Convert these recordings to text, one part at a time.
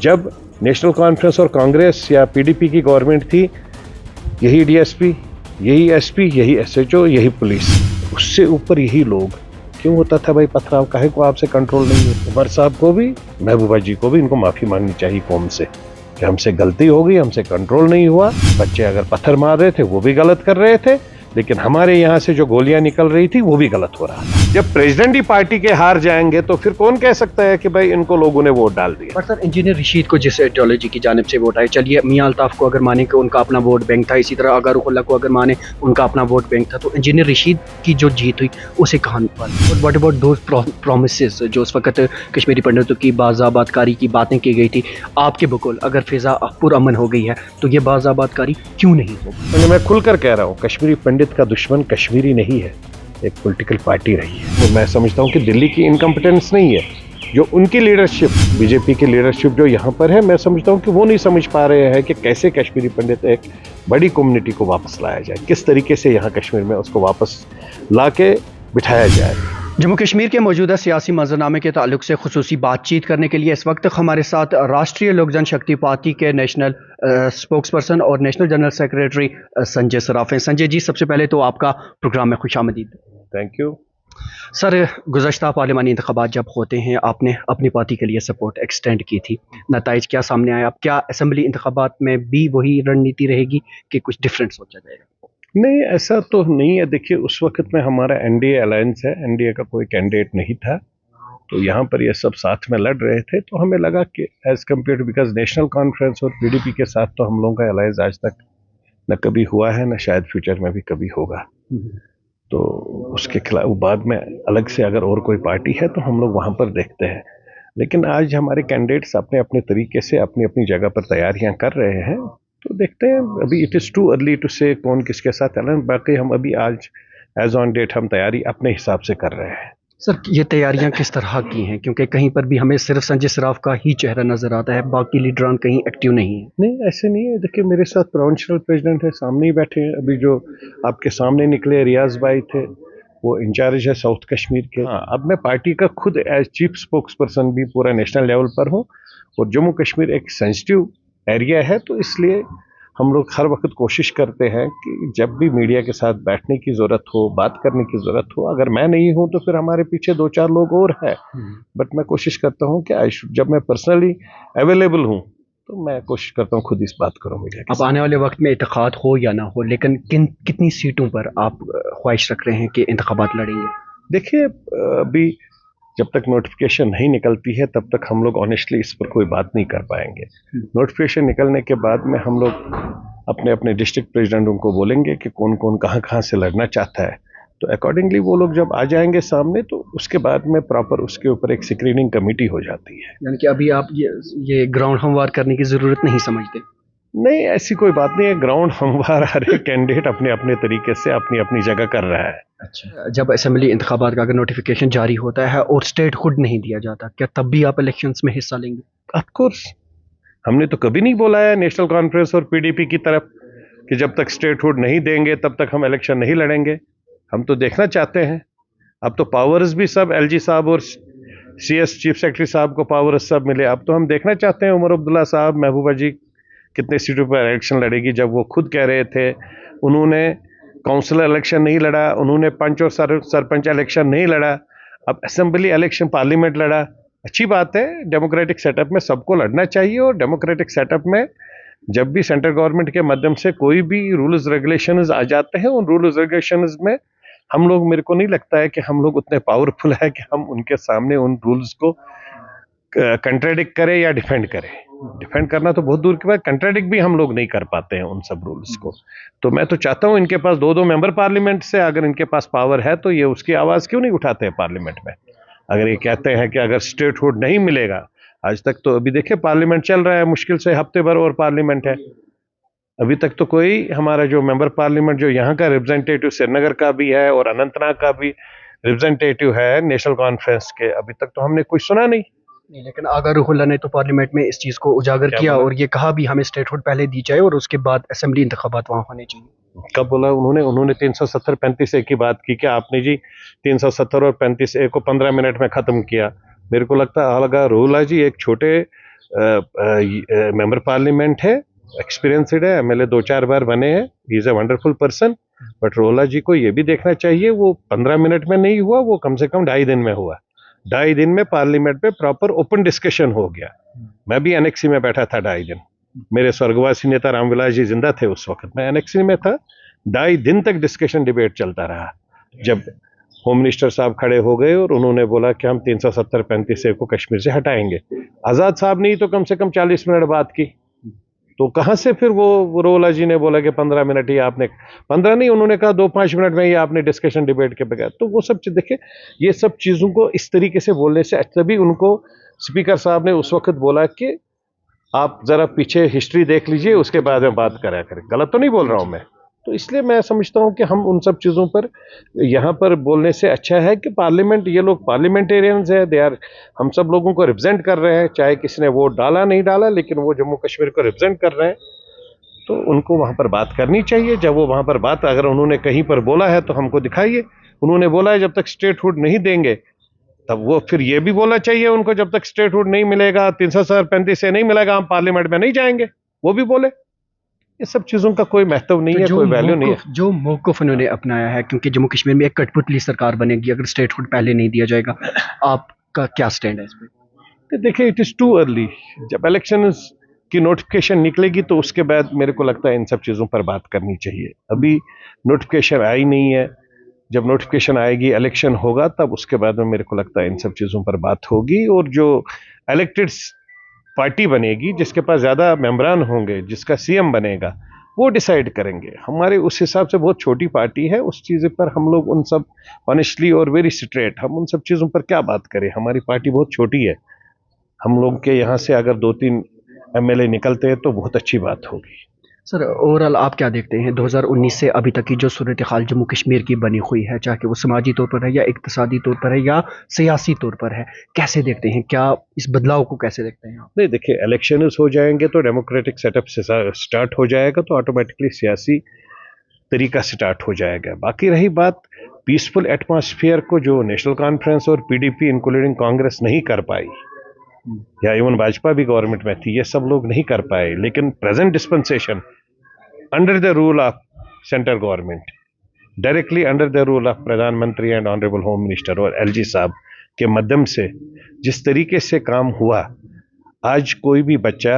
जब national conference और कांग्रेस या पीडीपी की गवर्नमेंट थी, यही डीएसपी, यही एसपी, यही एसएचओ, यही पुलिस, उससे ऊपर यही लोग। क्यों होता था भाई पथराव? काहे को आपसे कंट्रोल नहीं है? उमर साहब को भी, महबूबा जी को भी इनको माफी मांगनी चाहिए कौम से कि हमसे गलती हो गई, हमसे कंट्रोल नहीं हुआ। बच्चे अगर पत्थर मार रहे थे वो भी गलत कर रहे थे, लेकिन हमारे यहाँ से जो गोलियां निकल रही थी वो भी गलत हो रहा था। जब प्रेसिडेंट ही पार्टी के हार जाएंगे तो फिर कौन कह सकता है कि भाई इनको लोगों ने वोट डाल दिया? पर सर, इंजीनियर रशीद को जिस आइडियोलॉजी की जानिब से वोट आए, चलिए मियां अल्ताफ को अगर माने कि उनका अपना वोट बैंक था, इसी तरह अगर रुहुल्लाह को अगर माने उनका अपना वोट बैंक था, तो इंजीनियर रशीद की जो जीत हुई उसे कहाँ पर? व्हाट अबाउट दोज प्रॉमिसेस जो उस वक्त कश्मीरी पंडितों की बाज़ाबातकारी की बातें की गई थी, आपके बकौल अगर फिजा पुरअमन हो गई है तो ये बाज़ाबातकारी क्यों नहीं होगी? मैं खुलकर कह रहा हूँ, कश्मीरी पंडित का दुश्मन कश्मीरी नहीं है, एक पॉलिटिकल पार्टी रही है। तो मैं समझता हूँ कि दिल्ली की इनकम्पिटेंस नहीं है, जो उनकी लीडरशिप, बीजेपी की लीडरशिप जो यहाँ पर है, मैं समझता हूँ कि वो नहीं समझ पा रहे हैं कि कैसे कश्मीरी पंडित एक बड़ी कम्युनिटी को वापस लाया जाए, किस तरीके से यहाँ कश्मीर में उसको वापस ला के बिठाया जाए। जम्मू कश्मीर के मौजूदा सियासी मंजरनामे के ताल्लुक से खुसूसी बातचीत करने के लिए इस वक्त हमारे साथ राष्ट्रीय लोक जनशक्ति पार्टी के नेशनल स्पोक्स पर्सन और national general secretary Sanjay Saraf हैं। संजय जी, सबसे पहले तो आपका प्रोग्राम में खुशामदीद। थैंक यू सर, गुज़श्ता पार्लिमानी इंतखाबात जब होते हैं, आपने अपनी पार्टी के लिए सपोर्ट एक्सटेंड की थी, नताइज क्या सामने आया? अब क्या असेंबली इंतखाबात में भी वही रणनीति रहेगी कि कुछ डिफरेंट सोचा जाएगा? नहीं, ऐसा तो नहीं है। देखिए, उस वक्त में हमारा एनडीए अलायंस है, एनडीए का कोई कैंडिडेट नहीं था, तो यहाँ पर ये सब साथ में लड़ रहे थे, तो हमें लगा कि as compare, because national conference और पीडीपी के साथ तो हम लोगों का अलायंस आज तक न कभी हुआ है, न शायद फ्यूचर में भी कभी होगा। तो उसके खिलाफ बाद में अलग से अगर और कोई पार्टी है तो हम लोग वहाँ पर देखते हैं। लेकिन आज हमारे कैंडिडेट्स अपने अपने तरीके से अपनी अपनी जगह पर तैयारियां कर रहे हैं, तो देखते हैं। अभी it is too early to say कौन किसके साथ एलायंस। बाकी हम अभी आज एज ऑन डेट हम तैयारी अपने हिसाब से कर रहे हैं। सर, ये तैयारियां किस तरह की हैं? क्योंकि कहीं पर भी हमें सिर्फ संजय सराफ का ही चेहरा नजर आता है, बाकी लीडरान कहीं एक्टिव नहीं है। नहीं, ऐसे नहीं है। देखिए, मेरे साथ प्रोविंशियल प्रेसिडेंट है, सामने ही बैठे हैं। अभी जो आपके सामने निकले रियाज भाई थे, वो इंचार्ज है साउथ कश्मीर के। हाँ, अब मैं पार्टी का खुद एज चीफ स्पोक्स पर्सन भी पूरा नेशनल लेवल पर हूँ, और जम्मू कश्मीर एक सेंसिटिव एरिया है, तो इसलिए हम लोग हर वक्त कोशिश करते हैं कि जब भी मीडिया के साथ बैठने की ज़रूरत हो, बात करने की ज़रूरत हो, अगर मैं नहीं हूं तो फिर हमारे पीछे 2-4 लोग और हैं। बट मैं कोशिश करता हूं कि जब मैं पर्सनली अवेलेबल हूं तो मैं कोशिश करता हूं खुद इस बात करूं मीडिया के अब आने वाले वक्त में इत्तेहाद हो या ना हो, लेकिन कितनी सीटों पर आप ख्वाहिश रख रहे हैं कि इंतखाबात लड़ेंगे? देखिए, अभी जब तक नोटिफिकेशन नहीं निकलती है तब तक हम लोग ऑनेस्टली इस पर कोई बात नहीं कर पाएंगे। नोटिफिकेशन निकलने के बाद में हम लोग अपने अपने डिस्ट्रिक्ट प्रेसिडेंटों को बोलेंगे कि कौन कौन कहाँ कहाँ से लड़ना चाहता है, तो अकॉर्डिंगली वो लोग जब आ जाएंगे सामने, तो उसके बाद में प्रॉपर उसके ऊपर एक स्क्रीनिंग कमेटी हो जाती है। यानी कि अभी आप ये ग्राउंड हमवार करने की ज़रूरत नहीं समझते? नहीं, ऐसी कोई बात नहीं है। ग्राउंड हमवार हर एक कैंडिडेट अपने अपने तरीके से अपनी अपनी जगह कर रहा है। अच्छा, जब असेंबली इंतखाबात का अगर नोटिफिकेशन जारी होता है और स्टेट हुड नहीं दिया जाता, क्या तब भी आप इलेक्शंस में हिस्सा लेंगे? ऑफ कोर्स, हमने तो कभी नहीं बोला है नेशनल कॉन्फ्रेंस और पीडीपी की तरफ कि जब तक स्टेटहुड नहीं देंगे तब तक हम इलेक्शन नहीं लड़ेंगे। हम तो देखना चाहते हैं। अब तो पावर्स भी सब एलजी साहब और सीएस चीफ सेक्रेटरी साहब को पावर्स सब मिले। अब तो हम देखना चाहते हैं उमर अब्दुल्ला साहब, महबूबा जी कितने सीटों पर इलेक्शन लड़ेगी। जब वो खुद कह रहे थे, उन्होंने काउंसिलर इलेक्शन नहीं लड़ा, उन्होंने पंच और सरपंच इलेक्शन नहीं लड़ा, अब असेंबली इलेक्शन पार्लियामेंट लड़ा। अच्छी बात है, डेमोक्रेटिक सेटअप में सबको लड़ना चाहिए, और डेमोक्रेटिक सेटअप में जब भी सेंट्रल गवर्नमेंट के माध्यम से कोई भी रूल्स रेगुलेशंस आ जाते हैं, उन रूल्स रेगुलेशंस में हम लोग, मेरे को नहीं लगता है कि हम लोग उतने पावरफुल है कि हम उनके सामने उन रूल्स को कंट्राडिक्ट करें या डिफेंड करें। डिफेंड करना तो बहुत दूर की बात, कंट्राडिक्ट भी हम लोग नहीं कर पाते हैं उन सब रूल्स को। तो मैं तो चाहता हूं इनके पास 2-2 मेंबर पार्लियामेंट से, अगर इनके पास पावर है तो ये उसकी आवाज़ क्यों नहीं उठाते हैं पार्लियामेंट में। अगर ये कहते हैं कि अगर स्टेटहुड नहीं मिलेगा, आज तक तो अभी देखिए पार्लियामेंट चल रहा है, मुश्किल से हफ्ते भर और पार्लियामेंट है। अभी तक तो कोई हमारा जो मेंबर पार्लियामेंट जो यहाँ का रिप्रेजेंटेटिव श्रीनगर का भी है और अनंतनाग का भी रिप्रेजेंटेटिव है नेशनल कॉन्फ्रेंस के, अभी तक तो हमने कुछ सुना नहीं। लेकिन आगा रुहुल्लाह ने तो पार्लियामेंट में इस चीज़ को उजागर किया और ये कहा भी हमें स्टेटहुड पहले दी जाए और उसके बाद असेंबली इंतखाबात वहाँ होने चाहिए। कब बोला उन्होंने 370 35A की बात की क्या आपने जी? 370 और 35A को 15 मिनट में खत्म किया। मेरे को लगता है अलगा रुहुल्लाह जी एक छोटे मेंबर पार्लियामेंट है, एक्सपीरियंसड है, एमएलए 2-4 बार बने हैं, ही is a wonderful person. But रोला जी को ये भी देखना चाहिए, वो 15 मिनट में नहीं हुआ, वो कम से कम 2.5 दिन में हुआ। 2.5 दिन में पार्लियामेंट में प्रॉपर ओपन डिस्कशन हो गया। मैं भी एनेक्सी में बैठा था 2.5 दिन। मेरे स्वर्गवासी नेता रामविलास जी जिंदा थे उस वक्त, मैं एनेक्सी में था। 2.5 दिन तक डिस्कशन डिबेट चलता रहा। जब होम मिनिस्टर साहब खड़े हो गए और उन्होंने बोला कि हम 370-35 को कश्मीर से हटाएंगे, आजाद साहब ने ही तो कम से कम 40 मिनट बात की। तो कहां से फिर वो रोला जी ने बोला कि 15 मिनट ही आपने, 15 नहीं, उन्होंने कहा 2-5 मिनट में ही आपने डिस्कशन डिबेट के बगैर। तो वो सब चीज देखिए, ये सब चीजों को इस तरीके से बोलने से, तभी उनको स्पीकर साहब ने उस वक्त बोला कि आप जरा पीछे हिस्ट्री देख लीजिए, उसके बाद में बात करा करें। गलत तो नहीं बोल रहा हूं मैं। तो इसलिए मैं समझता हूं कि हम उन सब चीजों पर यहाँ पर बोलने से अच्छा है कि पार्लियामेंट, ये लोग पार्लियामेंटेरियंस है, दे आर, हम सब लोगों को रिप्रेजेंट कर रहे हैं, चाहे किसी ने वोट डाला नहीं डाला, लेकिन वो जम्मू कश्मीर को रिप्रेजेंट कर रहे हैं। तो उनको वहां पर बात करनी चाहिए। जब वो वहां पर बात, अगर उन्होंने कहीं पर बोला है तो हमको दिखाइए। उन्होंने बोला है जब तक स्टेटहुड नहीं देंगे, तब वो फिर ये भी बोलना चाहिए उनको, जब तक स्टेटहुड नहीं मिलेगा, 335 से नहीं मिलेगा, हम पार्लियामेंट में नहीं जाएंगे। वो भी बोले। ये सब चीजों का कोई महत्व नहीं है, कोई वैल्यू नहीं है। जो मौकफ उन्होंने अपनाया है, क्योंकि जम्मू कश्मीर में एक कठपुतली सरकार बनेगी अगर स्टेटहुड पहले नहीं दिया जाएगा, आपका क्या स्टैंड है इस पे? देखिए, इट इज टू अर्ली। जब इलेक्शन की नोटिफिकेशन निकलेगी तो उसके बाद मेरे को लगता है इन सब चीजों पर बात करनी चाहिए। अभी नोटिफिकेशन आई नहीं है। जब नोटिफिकेशन आएगी, इलेक्शन होगा, तब उसके बाद में मेरे को लगता है इन सब चीजों पर बात होगी। और जो इलेक्टेड पार्टी बनेगी, जिसके पास ज्यादा मेंबरान होंगे, जिसका सीएम बनेगा, वो डिसाइड करेंगे। हमारे उस हिसाब से बहुत छोटी पार्टी है, उस चीज पर हम लोग उन सब ऑनेस्टली और वेरी स्ट्रेट, हम उन सब चीजों पर क्या बात करें। हमारी पार्टी बहुत छोटी है। हम लोग के यहाँ से अगर 2-3 एमएलए निकलते हैं तो बहुत अच्छी बात होगी। सर, ओवरऑल आप क्या देखते हैं 2019 से अभी तक की जो सूरत हाल जम्मू कश्मीर की बनी हुई है, चाहे वो समाजी तौर पर है या इक्तिसादी तौर पर है या सियासी तौर पर है, कैसे देखते हैं? क्या इस बदलाव को कैसे देखते हैं आप? नहीं, देखिए, इलेक्शन हो जाएंगे तो डेमोक्रेटिक सेटअप से स्टार्ट हो जाएगा, तो ऑटोमेटिकली सियासी तरीका स्टार्ट हो जाएगा। बाकी रही बात पीसफुल एटमॉस्फेयर को, जो नेशनल कॉन्फ्रेंस और पीडीपी इंक्लूडिंग कांग्रेस नहीं कर पाई, या इवन भाजपा भी गवर्नमेंट में थी, ये सब लोग नहीं कर पाए। लेकिन present dispensation under the rule of central government, directly under the rule of प्रधानमंत्री एंड ऑनरेबल होम मिनिस्टर और एलजी साहब के माध्यम से जिस तरीके से काम हुआ, आज कोई भी बच्चा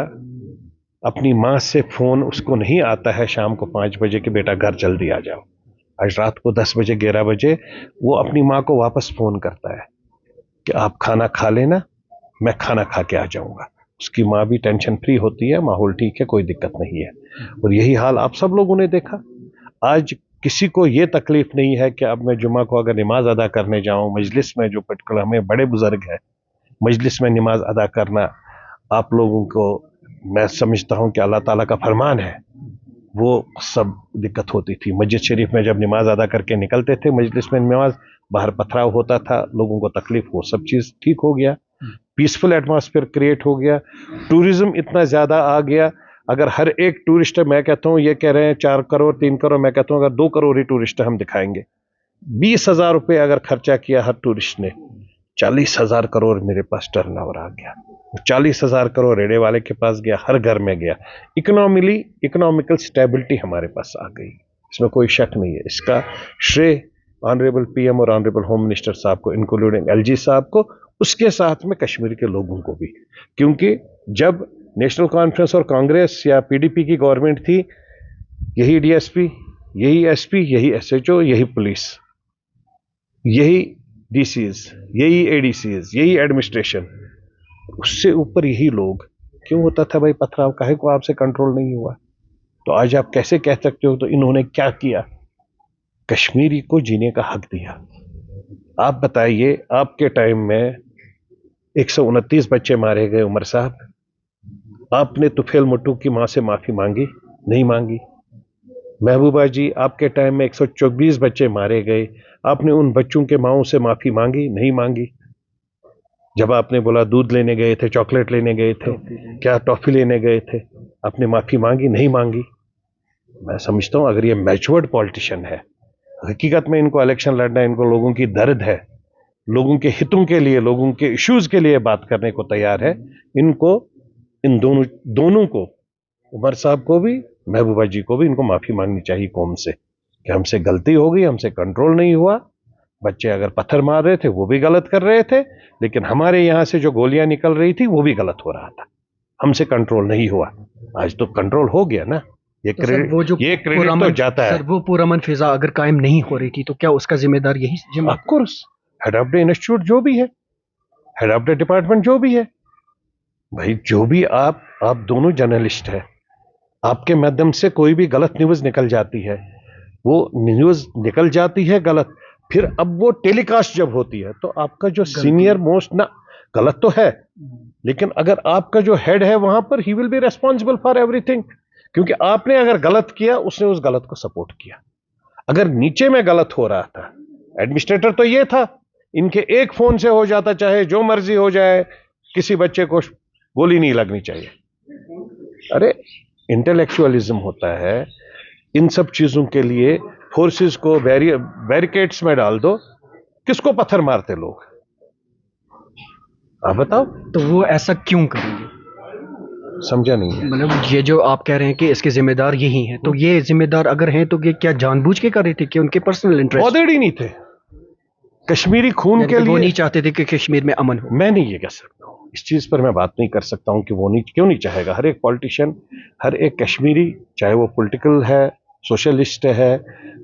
अपनी माँ से फोन उसको नहीं आता है शाम को 5 बजे कि बेटा घर जल्दी आ जाओ। आज रात को 10 बजे 11 बजे वो अपनी माँ को वापस फोन करता है कि आप खाना खा लेना, मैं खाना खा के आ जाऊंगा। उसकी माँ भी टेंशन फ्री होती है, माहौल ठीक है, कोई दिक्कत नहीं है। और यही हाल आप सब लोगों ने देखा। आज किसी को ये तकलीफ नहीं है कि अब मैं जुमा को अगर नमाज अदा करने जाऊं मजलिस में, जो पर्टिकुलर हमें बड़े बुजुर्ग हैं, मजलिस में नमाज अदा करना आप लोगों को, मैं समझता हूं कि अल्लाह ताला का फरमान है, वो सब दिक्कत होती थी। मस्जिद शरीफ में जब नमाज अदा करके निकलते थे, मजलिस में नमाज, बाहर पथराव होता था, लोगों को तकलीफ, वो सब चीज़ ठीक हो गया। पीसफुल एटमॉस्फेयर क्रिएट हो गया। टूरिज्म इतना ज़्यादा आ गया, अगर हर एक टूरिस्ट, मैं कहता हूँ, ये कह रहे हैं 4 करोड़ 3 करोड़, मैं कहता हूँ अगर 2 करोड़ ही टूरिस्ट हम दिखाएंगे, 20,000 रुपये अगर खर्चा किया हर टूरिस्ट ने, 40,000 करोड़ मेरे पास टर्नओवर आ गया। 40,000 करोड़ रेडे वाले के पास गया, हर घर में गया। इकोनॉमिकल स्टेबिलिटी हमारे पास आ गई, इसमें कोई शक नहीं है। इसका श्रेय ऑनरेबल पीएम और ऑनरेबल होम मिनिस्टर साहब को, इंक्लूडिंग एलजी साहब को, उसके साथ में कश्मीर के लोगों को भी। क्योंकि जब नेशनल कॉन्फ्रेंस और कांग्रेस या पीडीपी की गवर्नमेंट थी, यही डीएसपी, यही एसपी, यही एसएचओ, यही पुलिस, यही डीसीज, यही एडीसीज, यही एडमिनिस्ट्रेशन, उससे ऊपर यही लोग। क्यों होता था भाई पथराव? काहे को आपसे कंट्रोल नहीं हुआ? तो आज आप कैसे कह सकते हो तो इन्होंने क्या किया? कश्मीरी को जीने का हक दिया। आप बताइए, आपके टाइम में 129 बच्चे मारे गए उमर साहब, आपने तुफेल मुट्टू की मां से माफी मांगी? नहीं मांगी। महबूबा जी, आपके टाइम में 124 बच्चे मारे गए, आपने उन बच्चों के माओं से माफी मांगी? नहीं मांगी। जब आपने बोला दूध लेने गए थे, चॉकलेट लेने गए थे, क्या टॉफी लेने गए थे, आपने माफी मांगी? नहीं मांगी। मैं समझता हूं अगर ये मैच्योर्ड पॉलिटिशियन है, हकीकत में इनको इलेक्शन लड़ना, इनको लोगों की दर्द है, लोगों के हितों के लिए, लोगों के इश्यूज के लिए बात करने को तैयार है, इनको इन दोनों को, उमर साहब को भी, महबूबा जी को भी, इनको माफी मांगनी चाहिए कौम से कि हमसे गलती हो गई, हमसे कंट्रोल नहीं हुआ। बच्चे अगर पत्थर मार रहे थे वो भी गलत कर रहे थे, लेकिन हमारे यहां से जो गोलियां निकल रही थी वो भी गलत हो रहा था, हमसे कंट्रोल नहीं हुआ। आज तो कंट्रोल हो गया ना, ये तो सर वो जो क्रेडिट तो जाता है। सर वो पुरअमन फिजा अगर कायम नहीं हो रही थी तो क्या उसका जिम्मेदार यही जिम्मा of course head of the institute जो भी है, हेड ऑफ द डिपार्टमेंट जो भी है, भाई जो भी आप दोनों जर्नलिस्ट है, आपके माध्यम से कोई भी गलत न्यूज निकल जाती है, वो न्यूज निकल जाती है गलत, फिर अब वो टेलीकास्ट जब होती है तो आपका जो सीनियर मोस्ट ना, गलत तो है, लेकिन अगर आपका जो हेड है वहां पर, he will be responsible for everything, क्योंकि आपने अगर गलत किया, उसने उस गलत को सपोर्ट किया। अगर नीचे में गलत हो रहा था, एडमिनिस्ट्रेटर तो ये था, इनके एक फोन से हो जाता, चाहे जो मर्जी हो जाए, किसी बच्चे को गोली नहीं लगनी चाहिए। अरे इंटेलेक्चुअलिज्म होता है, इन सब चीजों के लिए फोर्सेस को बैरिकेड्स में डाल दो, किसको पत्थर मारते लोग, आप बताओ। तो वो ऐसा क्यों करेंगे? समझा नहीं है। मतलब ये जो आप कह रहे हैं कि इसके जिम्मेदार यही हैं, तो ये जिम्मेदार अगर हैं तो ये क्या जानबूझ के कर रहे थे कि उनके पर्सनल इंटरेस्ट बॉदर्ड ही नहीं थे कश्मीरी खून के वो लिए? नहीं चाहते थे कि कश्मीर में अमन हो? मैं नहीं ये कह सकता हूँ, इस चीज पर मैं बात नहीं कर सकता हूँ कि वो नहीं, क्यों नहीं चाहेगा। हर एक पॉलिटिशियन, हर एक कश्मीरी, चाहे वो पॉलिटिकल है, सोशलिस्ट है,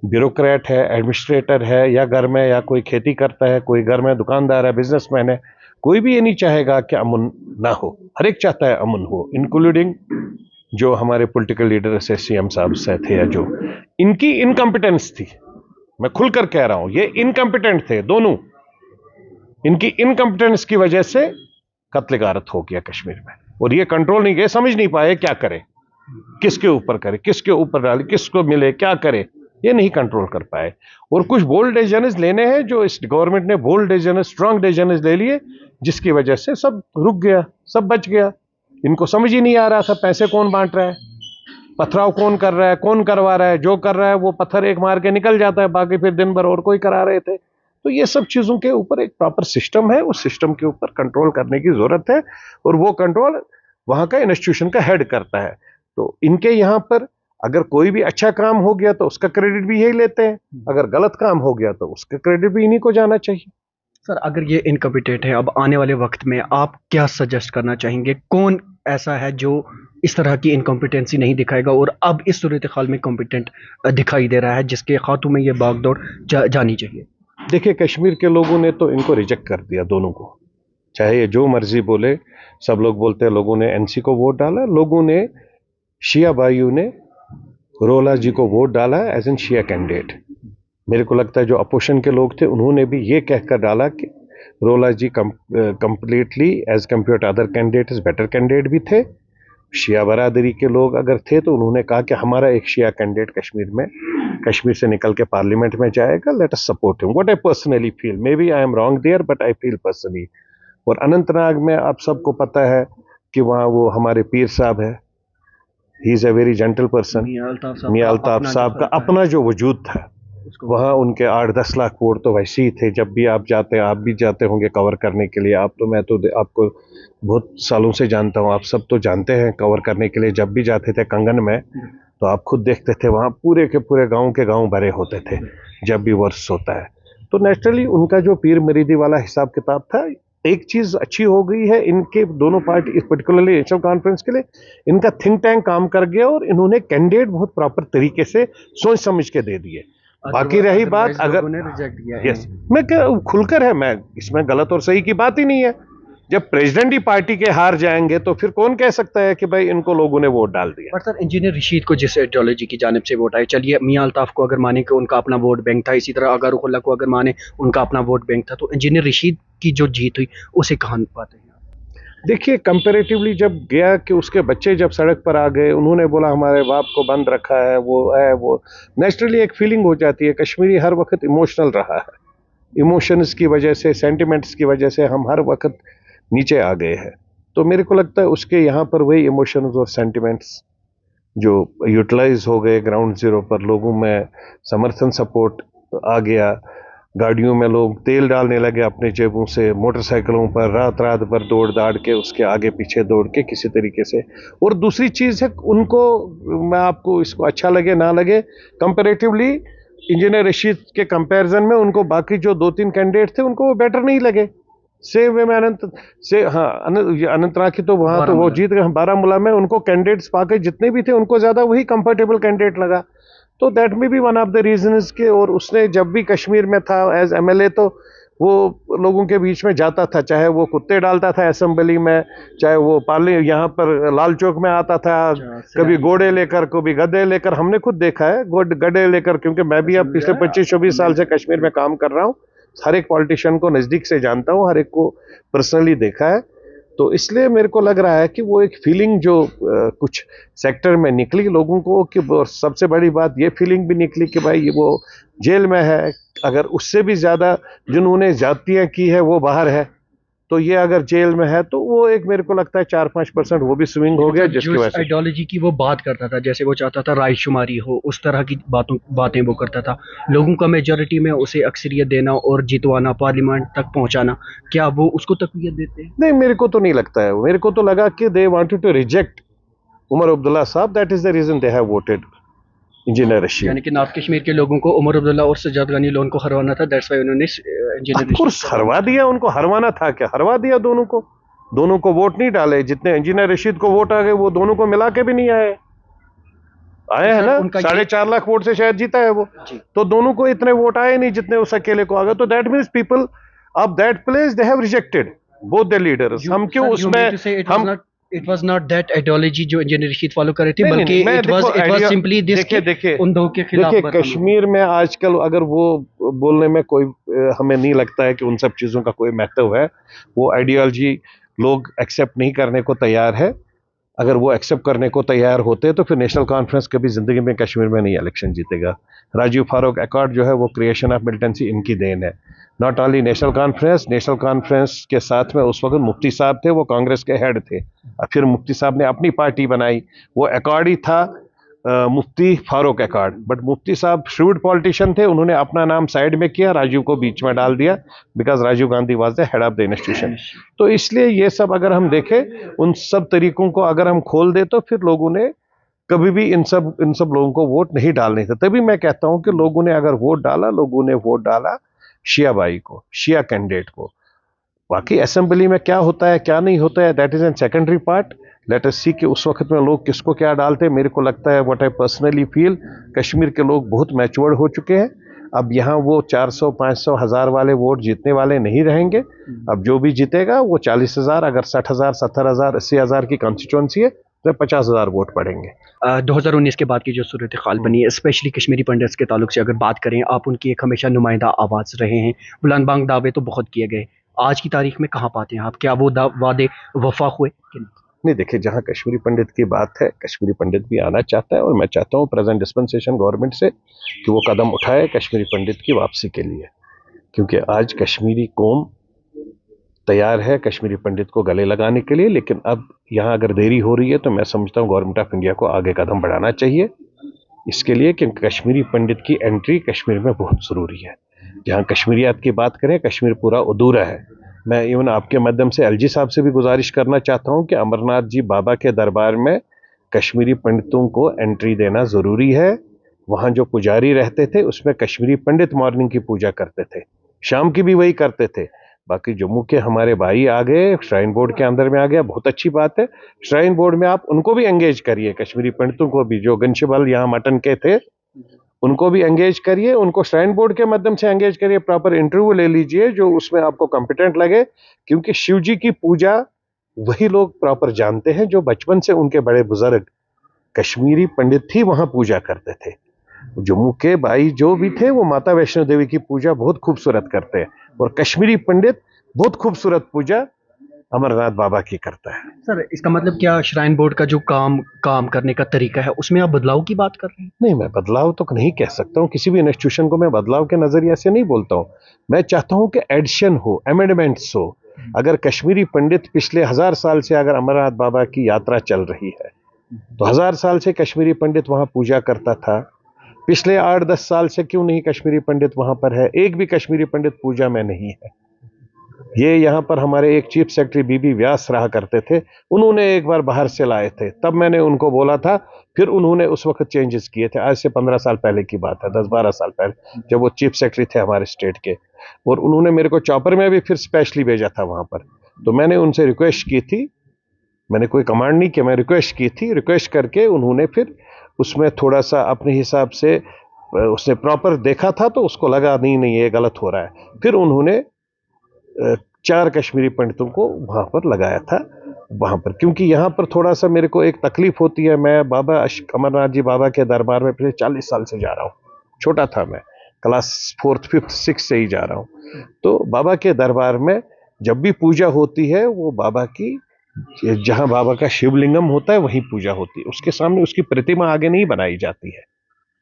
ब्यूरोक्रेट है, एडमिनिस्ट्रेटर है, या घर में या कोई खेती करता है, कोई घर में दुकानदार है, बिजनेसमैन है, कोई भी ये नहीं चाहेगा कि अमन ना हो। हर एक चाहता है अमन हो, इंक्लूडिंग जो हमारे पॉलिटिकल लीडर से सीएम साहब से थे, या जो इनकी इनकम्पिटेंस थी, मैं खुलकर कह रहा हूं, ये इनकम्पिटेंट थे दोनों, इनकी इनकम्पिटेंस की वजह से कत्ल गारत हो गया कश्मीर में, और ये कंट्रोल नहीं किए, समझ नहीं पाए क्या करें, किसके ऊपर करे, किसके ऊपर डाले, किसको मिले, क्या करे, ये नहीं कंट्रोल कर पाए। और कुछ बोल्ड डिसीजन लेने हैं, जो इस गवर्नमेंट ने बोल्ड डिसीजन, स्ट्रांग डिसीजन ले लिए, जिसकी वजह से सब रुक गया, सब बच गया। इनको समझ ही नहीं आ रहा था पैसे कौन बांट रहा है, पथराव कौन कर रहा है, कौन करवा रहा है, जो कर रहा है वो पत्थर एक मार के निकल जाता है, बाकी फिर दिन भर और कोई करा रहे थे। तो ये सब चीजों के ऊपर एक प्रॉपर सिस्टम है, उस सिस्टम के ऊपर कंट्रोल करने की जरूरत है, और वो कंट्रोल वहां का इंस्टीट्यूशन का हेड करता है। तो इनके यहाँ पर अगर कोई भी अच्छा काम हो गया तो उसका क्रेडिट भी यही लेते हैं, अगर गलत काम हो गया तो उसका क्रेडिट भी इन्हीं को जाना चाहिए। सर अगर ये इनकम्पिटेंट है, अब आने वाले वक्त में आप क्या सजेस्ट करना चाहेंगे? कौन ऐसा है जो इस तरह की इनकम्पिटेंसी नहीं दिखाएगा और अब इस सूरत हाल में कॉम्पिटेंट दिखाई दे रहा है, जिसके खातों में ये भागदौड़ जानी चाहिए? देखिए, कश्मीर के लोगों ने तो इनको रिजेक्ट कर दिया, दोनों को, चाहे ये जो मर्जी बोले। सब लोग बोलते हैं लोगों ने एनसी को वोट डाला, लोगों ने, शिया भाइयों ने रोला जी को वोट डाला एज एन शिया कैंडिडेट। मेरे को लगता है जो अपोजिशन के लोग थे उन्होंने भी ये कहकर डाला कि Rola ji completely as compare to other candidate better candidate भी थे। शिया बरादरी के लोग अगर थे तो उन्होंने कहा कि हमारा एक शिया कैंडिडेट कश्मीर से निकल के पार्लियामेंट में जाएगा, let us support him. What I personally feel, may be I am wrong there, but I feel personally. और अनंतनाग में आप सबको पता है कि वहाँ वो हमारे पीर साहब है, he is a very gentle person. मियां अल्ताफ साहब का अपना जो वजूद था, वहाँ उनके 8-10 लाख वोट तो वैसे ही थे। जब भी आप जाते हैं, आप भी जाते होंगे कवर करने के लिए, आप तो, मैं तो आपको बहुत सालों से जानता हूँ, आप सब तो जानते हैं, कवर करने के लिए जब भी जाते थे कंगन में, तो आप खुद देखते थे वहाँ पूरे के पूरे गांव के गांव भरे होते थे जब भी वर्ष होता है। तो नेचुरली उनका जो पीर मरीदी वाला हिसाब किताब था, एक चीज अच्छी हो गई है, इनके दोनों पार्टी, पर्टिकुलरली नेशनल कॉन्फ्रेंस के लिए इनका थिंक टैंक काम कर गया, और इन्होंने कैंडिडेट बहुत प्रॉपर तरीके से सोच समझ के दे दिए। बाकी रही बात, अगर रिजेक्ट किया यस, मैं खुलकर है, मैं इसमें गलत और सही की बात ही नहीं है। जब प्रेसिडेंट ही पार्टी के हार जाएंगे तो फिर कौन कह सकता है कि भाई इनको लोगों ने वोट डाल दिया। पर सर इंजीनियर रशीद को जिस आइडियोलॉजी की जानिब से वोट आए, चलिए मियां अल्ताफ को अगर माने कि उनका अपना वोट बैंक था, इसी तरह अगारुखुल्ला को अगर माने उनका अपना वोट बैंक था, तो इंजीनियर रशीद की जो जीत हुई उसे कहाँ पाते हैं? देखिए, कंपैरेटिवली जब गया कि उसके बच्चे जब सड़क पर आ गए, उन्होंने बोला हमारे बाप को बंद रखा है, वो नेचुरली एक फीलिंग हो जाती है। कश्मीरी हर वक्त इमोशनल रहा है, इमोशंस की वजह से, सेंटिमेंट्स की वजह से हम हर वक्त नीचे आ गए हैं। तो मेरे को लगता है उसके यहाँ पर वही इमोशंस और सेंटिमेंट्स जो यूटिलाइज हो गए ग्राउंड जीरो पर, लोगों में समर्थन, सपोर्ट आ गया। गाड़ियों में लोग तेल डालने लगे अपने जेबों से, मोटरसाइकिलों पर रात रात भर दौड़ दाड़ के उसके आगे पीछे दौड़ के किसी तरीके से। और दूसरी चीज़ है उनको, मैं आपको इसको अच्छा लगे ना लगे, कंपैरेटिवली इंजीनियर रशीद के कंपैरिजन में उनको बाकी जो 2-3 कैंडिडेट थे उनको वो बेटर नहीं लगे। सेम वे में अनंतनाग की तो वहाँ तो वो जीत गए, बारामूला में उनको कैंडिडेट्स पाके जितने भी थे उनको ज़्यादा वही कंफर्टेबल कैंडिडेट लगा। तो दैट में भी वन ऑफ द रीजंस के। और उसने जब भी कश्मीर में था एज एमएलए तो वो लोगों के बीच में जाता था, चाहे वो कुत्ते डालता था असेंबली में, चाहे वो यहाँ पर लाल चौक में आता था, कभी घोड़े लेकर कभी गधे लेकर। हमने खुद देखा है गधे लेकर, क्योंकि मैं भी अब पिछले 25-24 साल से कश्मीर में काम कर रहा हूँ, हर एक पॉलिटिशियन को नज़दीक से जानता हूँ, हर एक को पर्सनली देखा है। तो इसलिए मेरे को लग रहा है कि वो एक फीलिंग जो कुछ सेक्टर में निकली लोगों को, कि सबसे बड़ी बात ये फीलिंग भी निकली कि भाई वो जेल में है, अगर उससे भी ज़्यादा जिन्होंने ज्यादतियाँ की है वो बाहर है, तो ये अगर जेल में है तो वो एक मेरे को लगता है 4-5% वो भी स्विंग हो गया, जिसकी वजह से आइडियोलॉजी की वो बात करता था, जैसे वो चाहता था रायशुमारी हो, उस तरह की बातें वो करता था, लोगों का मेजोरिटी में उसे अक्सरियत देना और जितवाना, पार्लियामेंट तक पहुंचाना। क्या वो उसको तकवीत देते हैं? नहीं, मेरे को तो नहीं लगता है। मेरे को तो लगा कि they wanted to reject Omar Abdullah साहब, that is the reason they have voted engineer Rashid. यानी कि नॉर्थ कश्मीर के लोगों को उमर अब्दुल्ला और सज्जाद गनी लोन को हरवाना था, दैट्स व्हाई उन्होंने इंजीनियर कोर्स हरवा दिया। उनको हरवाना था क्या? हरवा दिया दोनों को वोट नहीं डाले। जितने इंजीनियर रशीद को वोट आ गए वो दोनों को मिला के भी नहीं आए हैं ना, 4.5 लाख वोट से शायद जीता है वो, तो दोनों को इतने वोट आए नहीं जितने उस अकेले को आ गए। तो that means people of that place they have rejected both the leaders. हम क्यों उसमें हम it was not that ideology जो इंजीनियर रशीद फॉलो कर रहे थे, बल्कि इट वाज सिंपली दिस। देखिए उन दो के खिलाफ कश्मीर में आजकल अगर वो बोलने में कोई हमें नहीं लगता है कि उन सब चीज़ों का कोई महत्व है। वो आइडियोलॉजी लोग एक्सेप्ट नहीं करने को तैयार है। अगर वो एक्सेप्ट करने को तैयार होते तो फिर नेशनल कॉन्फ्रेंस कभी ज़िंदगी में कश्मीर में नहीं इलेक्शन जीतेगा। राजीव फारूक अकॉर्ड जो है वो क्रिएशन ऑफ मिलिटेंसी इनकी देन है। नॉट ओनली नेशनल कॉन्फ्रेंस के साथ में उस वक्त मुफ्ती साहब थे, वो कांग्रेस के हेड थे। फिर मुफ्ती साहब ने अपनी पार्टी बनाई, वो अकॉर्ड ही था, मुफ्ती फारूक अकॉर्ड। बट मुफ्ती साहब श्रूड पॉलिटिशियन थे, उन्होंने अपना नाम साइड में किया, राजीव को बीच में डाल दिया, because Rajiv Gandhi was the head of the institution. तो इसलिए ये सब अगर हम देखें, उन सब तरीकों को अगर हम खोल दे तो फिर लोगों ने कभी भी इन सब लोगों को वोट नहीं डालने थे। तभी मैं कहता हूं कि लोगों ने अगर लोगों ने वोट डाला शिया बाई को, शिया कैंडिडेट को। बाकी असेंबली में क्या होता है क्या नहीं होता है, that is an secondary part. Let us see कि उस वक्त में लोग किसको क्या डालते हैं। मेरे को लगता है, what I personally feel, Kashmir के लोग बहुत मैच्योर्ड हो चुके हैं। अब यहाँ वो 400, 500, 1000 वाले वोट जीतने वाले नहीं रहेंगे। अब जो भी जीतेगा वो 40,000, अगर 60,000, 70,000, 80,000 की कॉन्स्टिट्यूंसी है तो 50,000 वोट पड़ेंगे। 2019 के बाद की जो सूरत हाल बनी है, स्पेशली कश्मीरी पंडित्स के ताल्लुक से अगर बात करें, आप उनकी एक हमेशा नुमाइंदा आवाज़ रहे हैं। बुलंद बांग दावे तो बहुत किए गए, आज की तारीख में कहाँ पाते हैं आप? क्या वो वादे वफा हुए कि नहीं? देखिए, जहाँ कश्मीरी पंडित की बात है, कश्मीरी पंडित भी आना चाहता है, और मैं चाहता हूँ प्रेजेंट डिस्पेंसेशन गवर्नमेंट से कि वो कदम उठाए कश्मीरी पंडित की वापसी के लिए, क्योंकि आज कश्मीरी कौम तैयार है कश्मीरी पंडित को गले लगाने के लिए। लेकिन अब यहाँ अगर देरी हो रही है तो मैं समझता हूँ गवर्नमेंट ऑफ इंडिया को आगे कदम बढ़ाना चाहिए इसके लिए, क्योंकि कश्मीरी पंडित की एंट्री कश्मीर में बहुत ज़रूरी है। जहाँ कश्मीरियत की बात करें, कश्मीर पूरा अधूरा है। मैं इवन आपके माध्यम से एलजी साहब से भी गुजारिश करना चाहता हूँ कि अमरनाथ जी बाबा के दरबार में कश्मीरी पंडितों को एंट्री देना ज़रूरी है। वहाँ जो पुजारी रहते थे उसमें कश्मीरी पंडित मॉर्निंग की पूजा करते थे, शाम की भी वही करते थे। बाकी जम्मू के हमारे भाई आ गए, श्राइन बोर्ड के अंदर में आ गया, बहुत अच्छी बात है। श्राइन बोर्ड में आप उनको भी एंगेज करिए, कश्मीरी पंडितों को भी, जो गंशबल यहाँ मटन के थे उनको भी एंगेज करिए, उनको श्राइन बोर्ड के माध्यम से एंगेज करिए, प्रॉपर इंटरव्यू ले लीजिए जो उसमें आपको कॉम्पिटेंट लगे। क्योंकि शिव जी की पूजा वही लोग प्रॉपर जानते हैं जो बचपन से उनके बड़े बुजुर्ग कश्मीरी पंडित ही वहाँ पूजा करते थे। जम्मू के भाई जो भी थे वो माता वैष्णो देवी की पूजा बहुत खूबसूरत करते हैं, और कश्मीरी पंडित बहुत खूबसूरत पूजा अमरनाथ बाबा की करता है। सर, इसका मतलब क्या श्राइन बोर्ड का जो काम करने का तरीका है उसमें आप बदलाव की बात कर रहे हैं? नहीं, मैं बदलाव तो नहीं कह सकता हूँ, किसी भी इंस्टीट्यूशन को मैं बदलाव के नजरिए से नहीं बोलता हूँ। मैं चाहता हूँ कि एडिशन हो, अमेंडमेंट्स हो। अगर कश्मीरी पंडित पिछले 1000 साल से अगर अमरनाथ बाबा की यात्रा चल रही है तो 1000 साल से कश्मीरी पंडित वहाँ पूजा करता था, पिछले 8-10 साल से क्यों नहीं कश्मीरी पंडित वहां पर है? एक भी कश्मीरी पंडित पूजा में नहीं है। ये यहाँ पर हमारे एक चीफ सेक्रेटरी बीबी व्यास रहा करते थे, उन्होंने एक बार बाहर से लाए थे, तब मैंने उनको बोला था, फिर उन्होंने उस वक्त चेंजेस किए थे। आज से 15 साल पहले की बात है, 10-12 साल पहले, जब वो चीफ सेक्रेटरी थे हमारे स्टेट के, और उन्होंने मेरे को चॉपर में भी फिर स्पेशली भेजा था वहां पर। तो मैंने उनसे रिक्वेस्ट की थी, मैंने कोई कमांड नहीं किया, मैं रिक्वेस्ट की थी, रिक्वेस्ट करके उन्होंने फिर उसमें थोड़ा सा अपने हिसाब से उसने प्रॉपर देखा था, तो उसको लगा नहीं ये गलत हो रहा है। फिर उन्होंने 4 कश्मीरी पंडितों को वहां पर लगाया था वहां पर, क्योंकि यहाँ पर थोड़ा सा मेरे को एक तकलीफ होती है। मैं बाबा अमरनाथ जी बाबा के दरबार में पिछले 40 साल से जा रहा हूँ, छोटा था मैं, क्लास 4th 5th 6th से ही जा रहा हूँ। तो बाबा के दरबार में जब भी पूजा होती है, वो बाबा की, जहां बाबा का शिवलिंगम होता है वहीं पूजा होती है, उसके सामने उसकी प्रतिमा आगे नहीं बनाई जाती है।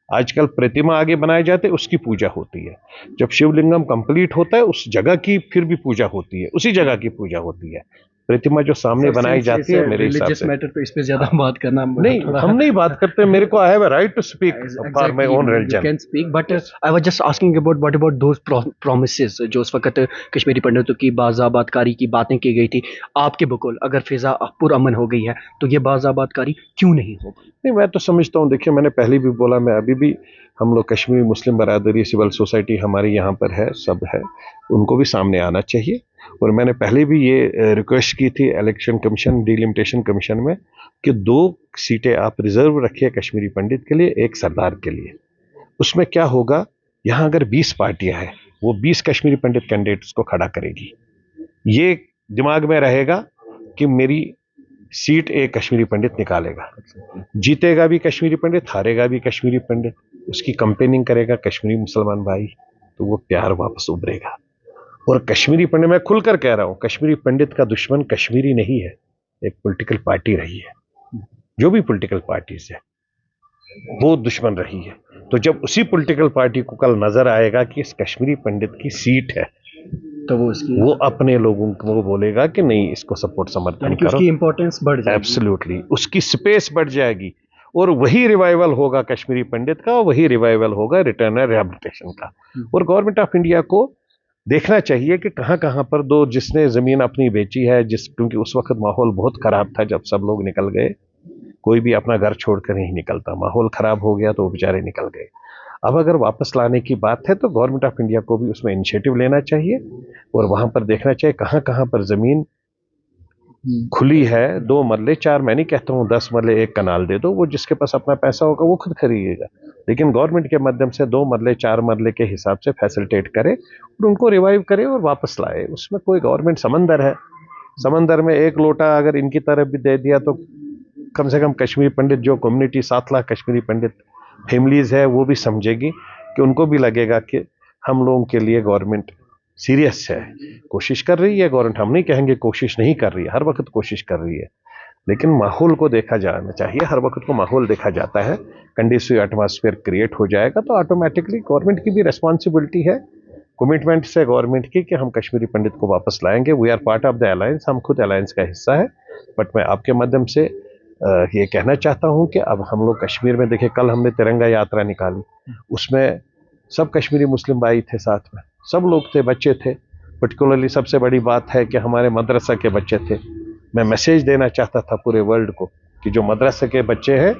आजकल प्रतिमा आगे बनाए जाते, उसकी पूजा होती है। जब शिवलिंगम कंप्लीट होता है, उस जगह की फिर भी पूजा होती है, उसी जगह की पूजा होती है। प्रतिमा जो सामने बनाई जाती है, मेरे हिसाब से मैटर पे इस पे ज्यादा बात करना नहीं, हम नहीं बात करते। मेरे को I have a right to speak for my own religion. Can speak, but I was just asking about what about those promises जो उस वक्त कश्मीरी पंडितों की बाज़ाबातकारी की बातें की गई थी। आपके बकौल अगर फिजा पुरअमन हो गई है तो ये बाज़ाबातकारी क्यों नहीं हो गई? नहीं, मैं तो समझता हूँ, देखिए मैंने पहले भी बोला, मैं अभी भी, हम लोग कश्मीरी मुस्लिम बरादरी सिविल सोसाइटी हमारी यहाँ पर है, सब है, उनको भी सामने आना चाहिए। और मैंने पहले भी ये रिक्वेस्ट की थी इलेक्शन कमीशन, डिलिमिटेशन कमीशन में, कि 2 सीटें आप रिजर्व रखिए कश्मीरी पंडित के लिए, एक सरदार के लिए। उसमें क्या होगा, यहाँ अगर 20 पार्टियां हैं, वो 20 कश्मीरी पंडित कैंडिडेट्स को खड़ा करेगी। ये दिमाग में रहेगा कि मेरी सीट एक कश्मीरी पंडित निकालेगा, जीतेगा भी कश्मीरी पंडित, हारेगा भी कश्मीरी पंडित, उसकी कंपेनिंग करेगा कश्मीरी मुसलमान भाई, तो वो प्यार वापस उभरेगा। और कश्मीरी पंडित, मैं खुलकर कह रहा हूं, कश्मीरी पंडित का दुश्मन कश्मीरी नहीं है, एक पॉलिटिकल पार्टी रही है, जो भी पॉलिटिकल पार्टीज है वो दुश्मन रही है। तो जब उसी पॉलिटिकल पार्टी को कल नजर आएगा कि इस कश्मीरी पंडित की सीट है, तो वो अपने लोगों को बोलेगा कि नहीं, इसको सपोर्ट समर्थन करो, उसकी इंपॉर्टेंस बढ़ जाएगी। एब्सोल्युटली, उसकी स्पेस बढ़ जाएगी, और वही रिवाइवल होगा कश्मीरी पंडित का, वही रिवाइवल होगा रिटर्न एंड रिहैबिलिटेशन का। और गवर्नमेंट ऑफ इंडिया को देखना चाहिए कि कहां कहां पर दो, जिसने जमीन अपनी बेची है, क्योंकि उस वक्त माहौल बहुत खराब था, जब सब लोग निकल गए, कोई भी अपना घर छोड़कर नहीं निकलता, माहौल खराब हो गया तो वो बेचारे निकल गए। अब अगर वापस लाने की बात है तो गवर्नमेंट ऑफ इंडिया को भी उसमें इनिशिएटिव लेना चाहिए, और वहां पर देखना चाहिए कहां कहां पर जमीन खुली है, 2 मरले 4, मैं नहीं कहता हूँ 10 मरले, एक कनाल दे दो, वो जिसके पास अपना पैसा होगा वो खुद खरीदेगा, लेकिन गवर्नमेंट के माध्यम से 2 मरले 4 मरले के हिसाब से फैसिलिटेट करे और उनको रिवाइव करे और वापस लाए। उसमें कोई गवर्नमेंट, समंदर है, समंदर में एक लोटा अगर इनकी तरफ भी दे दिया तो कम से कम कश्मीरी पंडित जो कम्युनिटी 7 लाख कश्मीरी पंडित फैमिलीज है, वो भी समझेगी, कि उनको भी लगेगा कि हम लोगों के लिए गवर्नमेंट सीरियस है, कोशिश कर रही है गवर्नमेंट। हम नहीं कहेंगे कोशिश नहीं कर रही है, हर वक्त कोशिश कर रही है, लेकिन माहौल को देखा जाना चाहिए। हर वक्त को माहौल देखा जाता है, कंडीसिव एटमॉस्फेयर क्रिएट हो जाएगा तो ऑटोमेटिकली गवर्नमेंट की भी रिस्पॉन्सिबिलिटी है, कमिटमेंट से गवर्नमेंट की, कि हम कश्मीरी पंडित को वापस लाएंगे। We are part of the alliance, हम खुद अलायंस का हिस्सा है। बट मैं आपके माध्यम से ये कहना चाहता हूं कि अब हम लोग कश्मीर में, देखिए कल हमने तिरंगा यात्रा निकाली, उसमें सब कश्मीरी मुस्लिम भाई थे, साथ में सब लोग थे, बच्चे थे। पर्टिकुलरली सबसे बड़ी बात है कि हमारे मदरसा के बच्चे थे। मैं मैसेज देना चाहता था पूरे वर्ल्ड को कि जो मदरसा के बच्चे हैं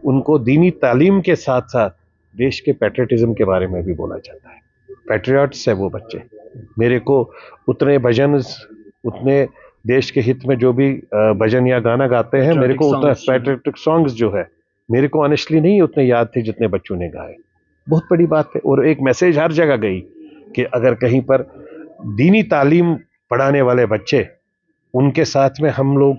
उनको दीनी तालीम के साथ साथ देश के पैट्रियटिज्म के बारे में भी बोला जाता है। पैट्रियट्स है वो बच्चे। मेरे को उतने भजन, उतने देश के हित में जो भी भजन या गाना गाते हैं, मेरे को उतना पैट्रियटिक सॉन्ग्स जो है मेरे को ऑनेस्टली नहीं उतने याद थे जितने बच्चों ने गाए। बहुत बड़ी बात है। और एक मैसेज हर जगह गई कि अगर कहीं पर दीनी तालीम पढ़ाने वाले बच्चे, उनके साथ में हम लोग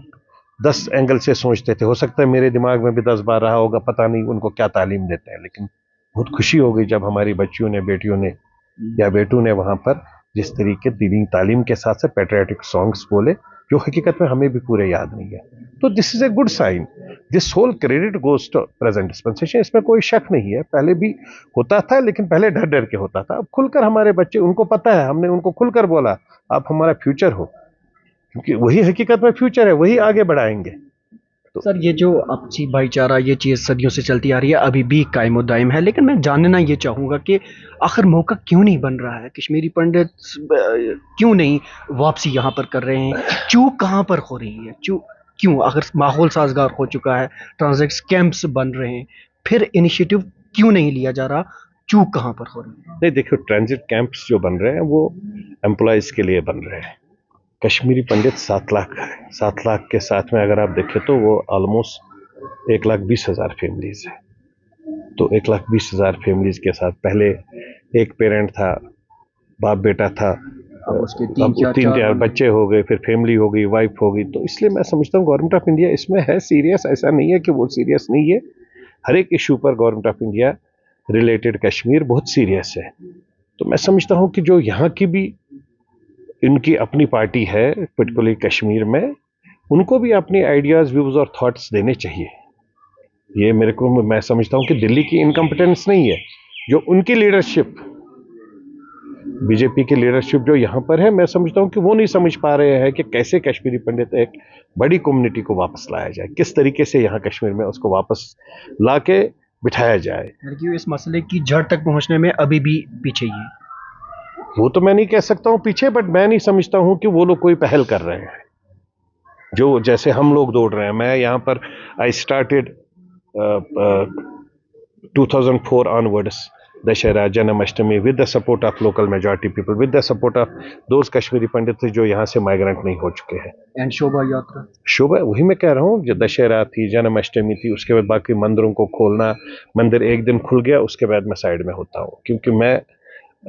10 एंगल से सोचते थे, हो सकता है मेरे दिमाग में भी 10 बार रहा होगा, पता नहीं उनको क्या तालीम देते हैं, लेकिन बहुत खुशी हो गई जब हमारी बच्चियों ने, बेटियों ने या बेटों ने वहां पर जिस तरीके दीनी तालीम के साथ से पैट्रियटिक सॉन्ग्स बोले, जो हकीकत में हमें भी पूरे याद नहीं है। तो this is a good sign. This whole credit goes to present dispensation, इसमें कोई शक नहीं है। पहले भी होता था, लेकिन पहले डर डर के होता था। अब खुलकर हमारे बच्चे, उनको पता है, हमने उनको खुलकर बोला आप हमारा फ्यूचर हो, क्योंकि वही हकीकत में फ्यूचर है, वही आगे बढ़ाएंगे। सर ये जो आपसी भाईचारा ये चीज़ सदियों से चलती आ रही है, अभी भी कायम दायम है, लेकिन मैं जानना ये चाहूँगा कि आखिर मौका क्यों नहीं बन रहा है? कश्मीरी पंडित क्यों नहीं वापसी यहाँ पर कर रहे हैं? चूक कहाँ पर हो रही है? क्यों अगर माहौल साजगार हो चुका है, ट्रांजिट कैंप्स बन रहे हैं, फिर इनिशिएटिव क्यों नहीं लिया जा रहा? चूक कहाँ पर हो रही है? नहीं, देखो, ट्रांजिट कैंप्स जो बन रहे हैं वो एम्प्लॉयज़ के लिए बन रहे हैं। कश्मीरी पंडित 7 लाख है। 7 लाख के साथ में अगर आप देखें तो वो ऑलमोस्ट 1,20,000 फैमिलीज़ है। तो 1,20,000 फैमिलीज़ के साथ पहले एक पेरेंट था, बाप बेटा था, अब उसके अब तीन चार बच्चे हो गए, फिर फैमिली हो गई, वाइफ हो गई। तो इसलिए मैं समझता हूँ गवर्नमेंट ऑफ इंडिया इसमें है सीरियस। ऐसा नहीं है कि वो सीरियस नहीं है। हर एक इशू पर government of India related Kashmir बहुत सीरियस है। तो मैं समझता हूँ कि जो यहाँ की भी इनकी अपनी पार्टी है, पर्टिकुलरली कश्मीर में, उनको भी अपनी आइडियाज़, व्यूज़ और थॉट्स देने चाहिए। ये मैं समझता हूँ कि दिल्ली की इनकम्पिटेंस नहीं है, जो उनकी लीडरशिप, बीजेपी की लीडरशिप जो यहाँ पर है, मैं समझता हूँ कि वो नहीं समझ पा रहे हैं कि कैसे कश्मीरी पंडित एक बड़ी कम्युनिटी को वापस लाया जाए, किस तरीके से यहाँ कश्मीर में उसको वापस ला के बिठाया जाए। लड़कियों इस मसले की जड़ तक पहुंचने में अभी भी पीछे ही है। वो तो मैं नहीं कह सकता हूँ पीछे, बट मैं नहीं समझता हूँ कि वो लोग कोई पहल कर रहे हैं जो जैसे हम लोग दौड़ रहे हैं। मैं यहाँ पर I started 2004 onwards Dussehra, Janmashtami, with the support of local majority people, with the support of those Kashmiri Pandit जो यहाँ से माइग्रेंट नहीं हो चुके हैं। एंड शोभा यात्रा, शोभा, वही मैं कह रहा हूँ, जो दशहरा थी, जन्माष्टमी थी, उसके बाद बाकी मंदिरों को खोलना। मंदिर एक दिन खुल गया, उसके बाद मैं साइड में होता हूँ, क्योंकि मैं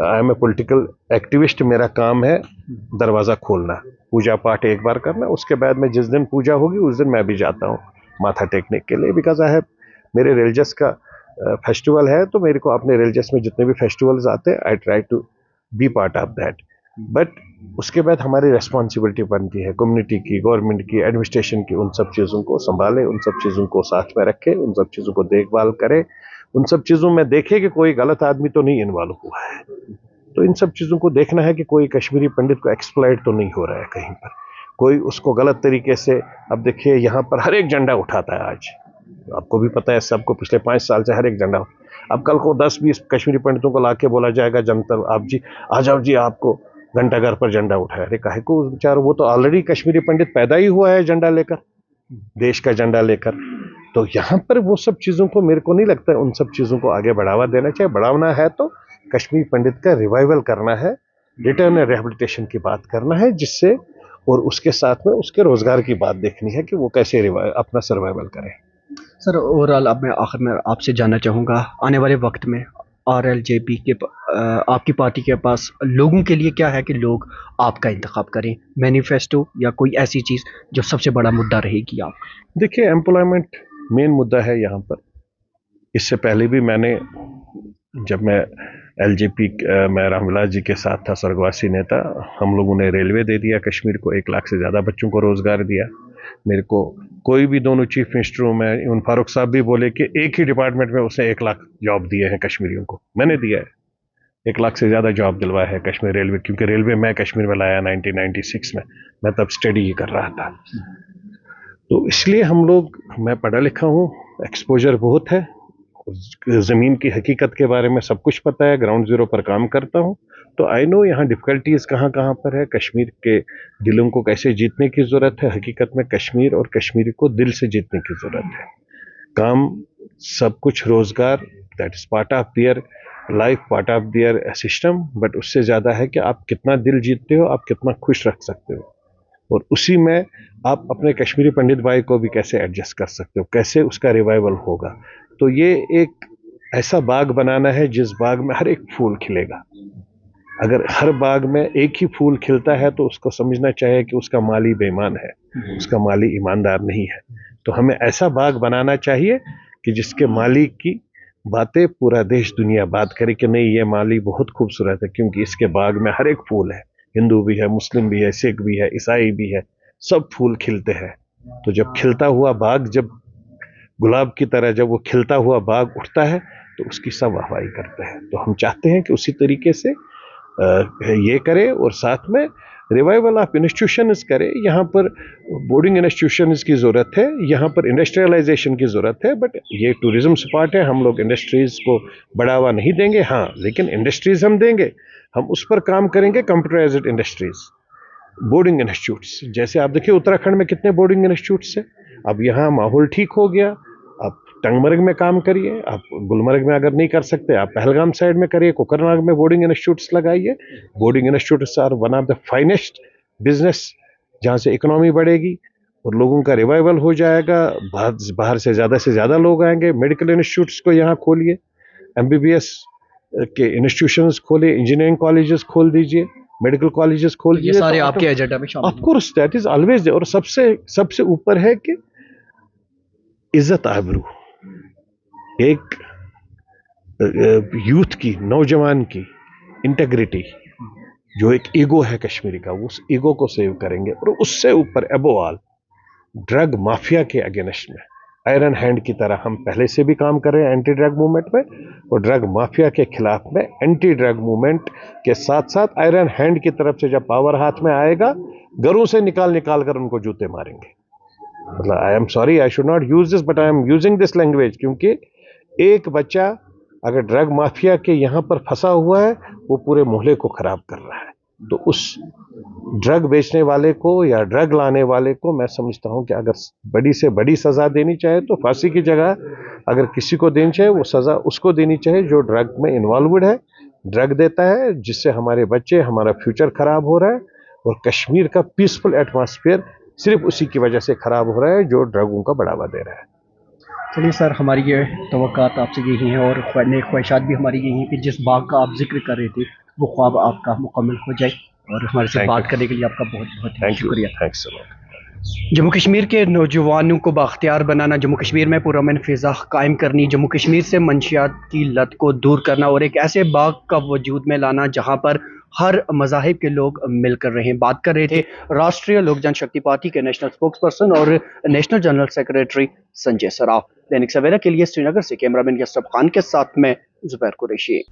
I am a political activist. मेरा काम है दरवाज़ा खोलना, पूजा पाठ एक बार करना, उसके बाद में जिस दिन पूजा होगी उस दिन मैं भी जाता हूँ माथा टेकने के लिए। बिकॉज आई हैव, मेरे रिलीजियस का फेस्टिवल है, तो मेरे को अपने रिलीजियस में जितने भी फेस्टिवल्स आते हैं, I try to be part of that. But उसके बाद हमारी रिस्पॉन्सिबिलिटी बनती है कम्युनिटी की, गवर्नमेंट की, एडमिनिस्ट्रेशन की, उन सब चीज़ों को संभालें, उन सब चीज़ों को साथ में रखें, उन सब चीज़ों को देखभाल करें, उन सब चीज़ों में देखें कि कोई गलत आदमी तो नहीं इन्वॉल्व हुआ है। तो इन सब चीज़ों को देखना है कि कोई कश्मीरी पंडित को एक्सप्लॉइट तो नहीं हो रहा है कहीं पर, कोई उसको गलत तरीके से। अब देखिए यहाँ पर हर एक झंडा उठाता है आज, आपको भी पता है, सबको पिछले 5 साल से हर एक झंडा। अब कल को 10-20 कश्मीरी पंडितों को लाके बोला जाएगा जनता, आप जी आ जाओ जी, आपको घंटाघर पर झंडा उठाया। अरे काहे को बेचारा, वो तो ऑलरेडी कश्मीरी पंडित पैदा ही हुआ है झंडा लेकर, देश का झंडा लेकर। तो यहाँ पर वो सब चीज़ों को, मेरे को नहीं लगता है उन सब चीज़ों को आगे बढ़ावा देना चाहिए। बढ़ाना है तो कश्मीर पंडित का रिवाइवल करना है, रिटर्न एंड रिहेबिलिटेशन की बात करना है, जिससे, और उसके साथ में उसके रोजगार की बात देखनी है कि वो कैसे अपना सर्वाइवल करें। सर ओवरऑल अब मैं आखिर में आपसे जानना चाहूँगा, आने वाले वक्त में RLJP के आपकी पार्टी के पास लोगों के लिए क्या है कि लोग आपका इंतखाब करें? मैनिफेस्टो या कोई ऐसी चीज़ जो सबसे बड़ा मुद्दा रहेगी आप? देखिए, एम्प्लॉयमेंट मेन मुद्दा है यहाँ पर। इससे पहले भी मैंने, जब मैं LJP मैं रामविलास जी के साथ था, स्वर्गवासी नेता, हम लोगों ने रेलवे दे दिया कश्मीर को, 1 लाख से ज़्यादा बच्चों को रोज़गार दिया। मेरे को कोई भी, दोनों चीफ मिनिस्टरों में, इवन फारूक साहब भी बोले कि एक ही डिपार्टमेंट में उसने 1 लाख जॉब दिए हैं कश्मीरियों को, मैंने दिया है। 1 लाख से ज़्यादा जॉब दिलवाया है कश्मीर रेलवे, क्योंकि रेलवे मैं कश्मीर में लाया 1996 में, मैं तब स्टडी ही कर रहा था। तो इसलिए हम लोग, मैं पढ़ा लिखा हूँ, एक्सपोजर बहुत है, ज़मीन की हकीकत के बारे में सब कुछ पता है, ग्राउंड ज़ीरो पर काम करता हूँ। तो आई नो यहाँ डिफ़िकल्टीज़ कहाँ कहाँ पर है, कश्मीर के दिलों को कैसे जीतने की ज़रूरत है। हकीकत में कश्मीर और कश्मीरी को दिल से जीतने की ज़रूरत है। काम, सब कुछ, रोज़गार, that is part of their life, part of their system, but उससे ज़्यादा है कि आप कितना दिल जीतते हो, आप कितना खुश रख सकते हो, और उसी में आप अपने कश्मीरी पंडित भाई को भी कैसे एडजस्ट कर सकते हो, कैसे उसका रिवाइवल होगा। तो ये एक ऐसा बाग बनाना है जिस बाग में हर एक फूल खिलेगा। अगर हर बाग में एक ही फूल खिलता है तो उसको समझना चाहिए कि उसका माली बेईमान है, उसका माली ईमानदार नहीं है। तो हमें ऐसा बाग बनाना चाहिए कि जिसके माली की बातें पूरा देश दुनिया बात करे कि नहीं, ये माली बहुत खूबसूरत है, क्योंकि इसके बाग में हर एक फूल है। हिंदू भी है, मुस्लिम भी है, सिख भी है, ईसाई भी है, सब फूल खिलते हैं। तो जब खिलता हुआ बाग, जब गुलाब की तरह जब वो खिलता हुआ बाग उठता है तो उसकी सब वाहवाही करते हैं। तो हम चाहते हैं कि उसी तरीके से ये करें, और साथ में रिवाइवल ऑफ इंस्टीट्यूशंस करें। यहाँ पर बोर्डिंग इंस्टीट्यूशंस की ज़रूरत है, यहाँ पर इंडस्ट्रियलाइजेशन की ज़रूरत है, बट ये टूरिज्म स्पॉट है, हम लोग इंडस्ट्रीज़ को बढ़ावा नहीं देंगे। हाँ, लेकिन इंडस्ट्रीज़ हम देंगे, हम उस पर काम करेंगे, कंप्यूटराइज्ड इंडस्ट्रीज़, बोर्डिंग इंस्टीट्यूट्स। जैसे आप देखिए उत्तराखंड में कितने बोर्डिंग इंस्टीट्यूट्स हैं। अब यहाँ माहौल ठीक हो गया, आप टंगमर्ग में काम करिए, आप गुलमर्ग में अगर नहीं कर सकते आप पहलगाम साइड में करिए, कोकरनाग में बोर्डिंग इंस्टीट्यूट्स लगाइए। Boarding institutes are one of the finest business, जहाँ से इकोनॉमी बढ़ेगी और लोगों का रिवाइवल हो जाएगा। बाहर से ज़्यादा लोग आएंगे। मेडिकल इंस्टीट्यूट्स को यहाँ खोलिए, MBBS के इंस्टीट्यूशंस खोलिए, इंजीनियरिंग कॉलेजेस खोल दीजिए, मेडिकल कॉलेजेस खोल ये दीजिए। सारे आपके एजेंडा में शामिल of course that is always. और सबसे ऊपर है कि इज्जत आबरू, एक यूथ की, नौजवान की इंटेग्रिटी, जो एक ईगो है कश्मीरी का, उस ईगो को सेव करेंगे। और उससे ऊपर अबोव ऑल ड्रग माफिया के अगेंस्ट में आयरन हैंड की तरह हम पहले से भी काम कर रहे हैं एंटी ड्रग मूवमेंट में, और ड्रग माफिया के खिलाफ में एंटी ड्रग मूवमेंट के साथ साथ आयरन हैंड की तरफ से जब पावर हाथ में आएगा, घरों से निकाल कर उनको जूते मारेंगे। मतलब I am sorry, I should not use this, but I am using this language, क्योंकि एक बच्चा अगर ड्रग माफिया के यहाँ पर फंसा हुआ है, वो पूरे मोहल्ले को खराब कर रहा है। तो उस ड्रग बेचने वाले को या ड्रग लाने वाले को मैं समझता हूं कि अगर बड़ी से बड़ी सजा देनी चाहे तो फांसी की जगह अगर किसी को देनी चाहे, वो सजा उसको देनी चाहिए जो ड्रग में इन्वॉल्वड है, ड्रग देता है, जिससे हमारे बच्चे, हमारा फ्यूचर खराब हो रहा है। और कश्मीर का पीसफुल एटमॉस्फेयर सिर्फ उसी की वजह से खराब हो रहा है जो ड्रगों का बढ़ावा दे रहा है। चलिए सर, हमारी ये तवक्कात आपसे यही हैं और ख्वाहिशात भी हमारी यही हैं कि जिस बाग का आप जिक्र कर रहे थे वो ख्वाब आपका मुकम्मल हो जाए। और हमारे से बात करने के लिए आपका बहुत बहुत शुक्रिया। Thanks a lot. Jammu Kashmir के नौजवानों को बाख्तियार बनाना, जम्मू कश्मीर में पुरअमन फ़िज़ा कायम करनी, जम्मू कश्मीर से मंशियात की लत को दूर करना और एक ऐसे बाग का वजूद में लाना जहां पर हर मज़ाहिब के लोग मिलकर रहें। बात कर रहे थे राष्ट्रीय लोक जनशक्ति पार्टी के नेशनल स्पोक्स पर्सन और national general secretary Sanjay Saraf. Dainik Savera के लिए श्रीनगर से कैमरामैन यसरफ खान के साथ में जुबैर कुरैशी।